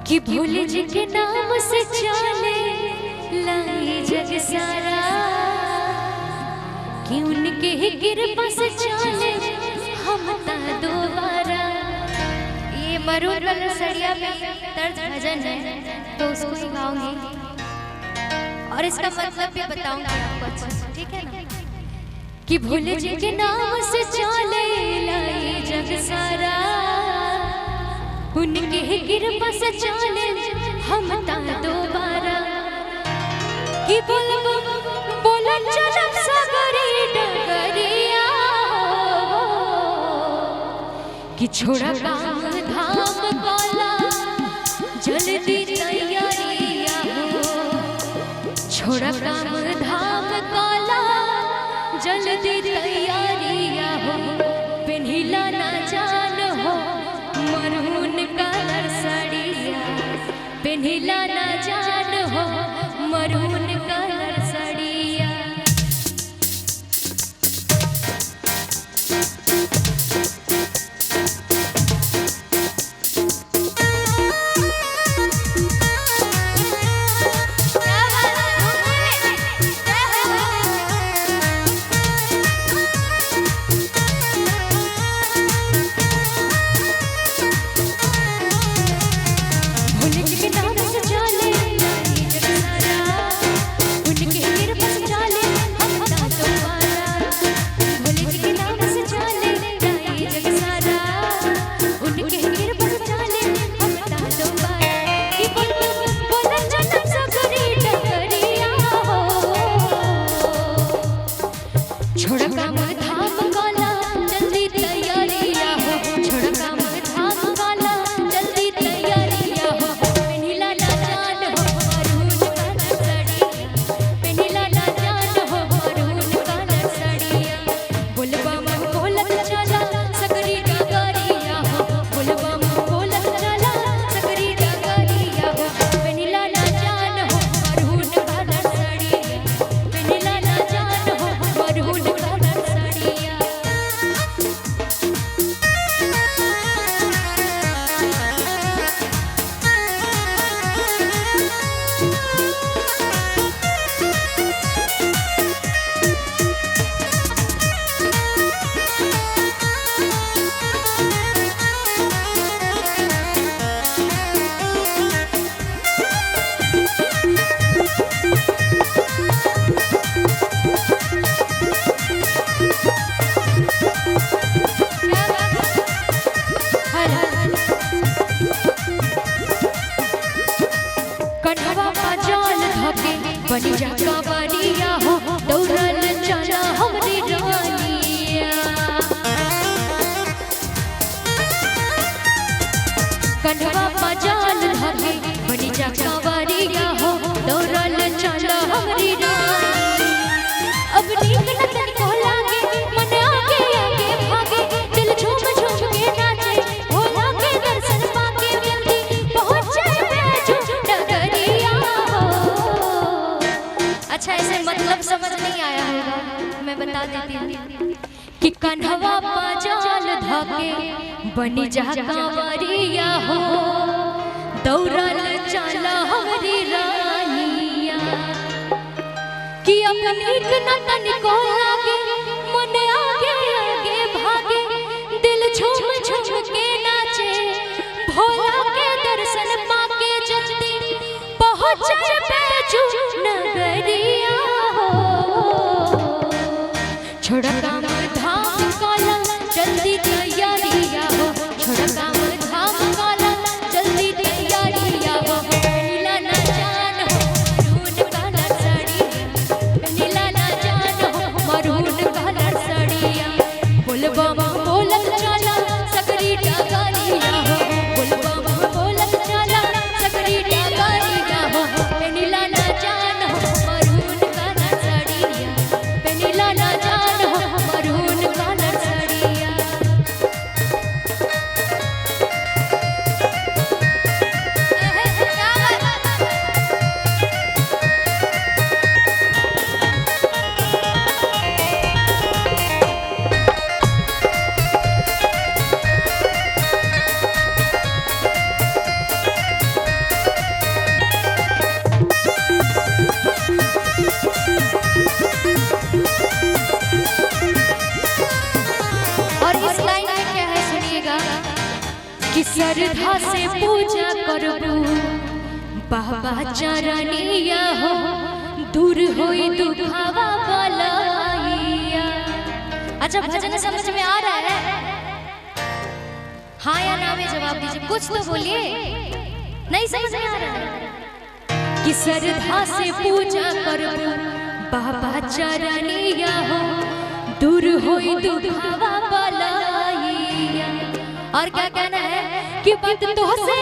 कि भोले जी के नाम से चले लाई जग सारा, कि उनके ही कृपा से चले हम ता दोबारा। ये मरून कलर सड़िया पे तर्ज भजन है तो उसको ही गाऊंगी और इसका मतलब भी बताऊंगी आपको अच्छे से, ठीक है ना। कि भोले जी के नाम से चले लाई जग सारा, उनके ही कृपा से चले हम ता दोबारा। कि बोल चलम सगरी डगरिया, कि छोड़ा काम धाम काला जल्दी तैयारिया हो, छोड़ा काम धाम काला जल्दी तैयारिया हो। पिन्हिला ना जान हो मरून कलर साड़िया, पिन्हिला ना जान हो मरून कलर साड़िया। बनी जा कावरिया हो दौड़ल चला हमरी रानिया, कन्हवा पजाल धके बनी जा कावरिया हो दौड़ल चला हमरी रानिया। अब नीक न तनिको लागे मन आगे आगे भागे, दिल झूम झूम के नाचे भोला के दर्शन पाके जल्दी पहुंच जाए डगरिया हो। अच्छा ऐसे मतलब समझ नहीं आया होगा, मैं बता देती हूँ कि कन्हवा पजाल धके बनी जा कावरिया हो दौड़ल चला हमरी रानिया। कि अब नीक न तनिको लागे मन आगे आगे भागे, दिल झूम झूम के नाचे भोला के दर्शन पाके जल्दी पहुंच जाए नगरिया हो। छोड़ा काम धाम काला जल्दी तैयारिया हो, छोड़ा काम धाम काला जल्दी तैयारिया हो। नीला ना जान हो मरून कलर साड़िया, नीला ना जान हो मरून कलर साड़िया। बोलबा बोलत चला सकरी डगरिया हो, बोलबा बोलत चला सकरी डगरिया हो। नीला श्रद्धा से पूजा करबू बाबा चरनिया हो दूर होई दुखावा बलैया। अच्छा भजन समझ में आ रहा है? हाँ या ना में जवाब दीजिए, कुछ तो बोलिए। नहीं समझ में आ रहा है कि श्रद्धा से पूजा करबू बाबा चरनिया हो दूर होई दुखावा बलैया। और क्या कहना है कि बात तो से